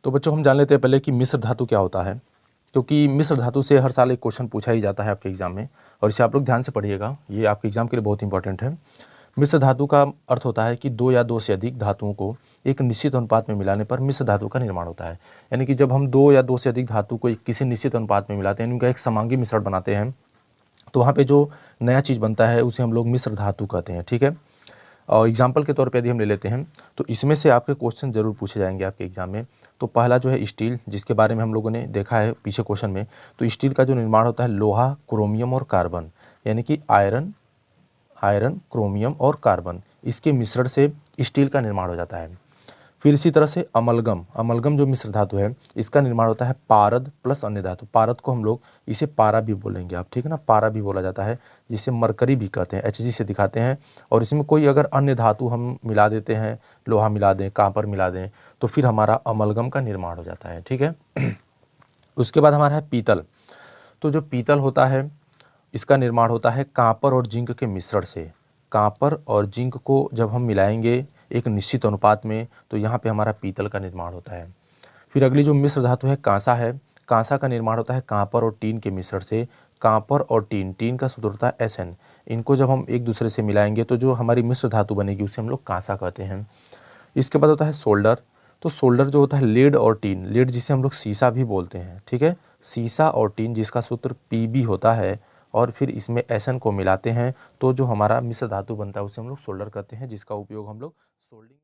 तो बच्चों हम जान लेते हैं पहले कि मिश्र धातु क्या होता है, क्योंकि मिश्र धातु से हर साल एक क्वेश्चन पूछा ही जाता है आपके एग्जाम में, और इसे आप लोग ध्यान से पढ़िएगा, ये आपके एग्जाम के लिए बहुत इंपॉर्टेंट है। मिश्र धातु का अर्थ होता है कि दो या दो से अधिक धातुओं को एक निश्चित अनुपात में मिलाने पर मिश्र धातु का निर्माण होता है। यानी कि जब हम दो या दो से अधिक धातु को किसी निश्चित अनुपात में मिलाते हैं, उनका एक समांगी मिश्रण बनाते हैं, तो वहाँ पे जो नया चीज़ बनता है उसे हम लोग मिश्र धातु कहते हैं। ठीक है, और एग्जाम्पल के तौर पे यदि हम ले लेते हैं तो इसमें से आपके क्वेश्चन जरूर पूछे जाएंगे आपके एग्जाम में। तो पहला जो है स्टील, जिसके बारे में हम लोगों ने देखा है पीछे क्वेश्चन में। तो स्टील का जो निर्माण होता है लोहा, क्रोमियम और कार्बन, यानी कि आयरन क्रोमियम और कार्बन, इसके मिश्रण से स्टील का निर्माण हो जाता है। फिर इसी तरह से अमलगम जो मिश्र धातु है, इसका निर्माण होता है पारद प्लस अन्य धातु। पारद को हम लोग इसे पारा भी बोलेंगे आप, ठीक है ना, पारा भी बोला जाता है, जिसे मरकरी भी कहते हैं, Hg से दिखाते हैं। और इसमें कोई अगर अन्य धातु हम मिला देते हैं, लोहा मिला दें, कांपर मिला दें, तो फिर हमारा अमलगम का निर्माण हो जाता है। ठीक है, उसके बाद हमारा है पीतल। तो जो पीतल होता है, इसका निर्माण होता है कांपर और जिंक के मिश्रण से। कांपर और जिंक को जब हम मिलाएंगे एक निश्चित अनुपात में, तो यहाँ पे हमारा पीतल का निर्माण होता है। फिर अगली जो मिश्र धातु है कांसा है। कांसा का निर्माण होता है कांपर और टीन के मिश्रण से। कांपर और टीन का सूत्र होता है Sn। इनको जब हम एक दूसरे से मिलाएंगे तो जो हमारी मिश्र धातु बनेगी उसे हम लोग कांसा कहते हैं। इसके बाद होता है सोल्डर। तो सोल्डर जो होता है लेड और टीन, लेड जिसे हम लोग सीसा भी बोलते हैं, ठीक है, सीसा और टीन जिसका सूत्र Pb होता है, और फिर इसमें Sn को मिलाते हैं तो जो हमारा मिश्र धातु बनता है उसे हम लोग सोल्डर कहते हैं, जिसका उपयोग हम लोग सोल्डिंग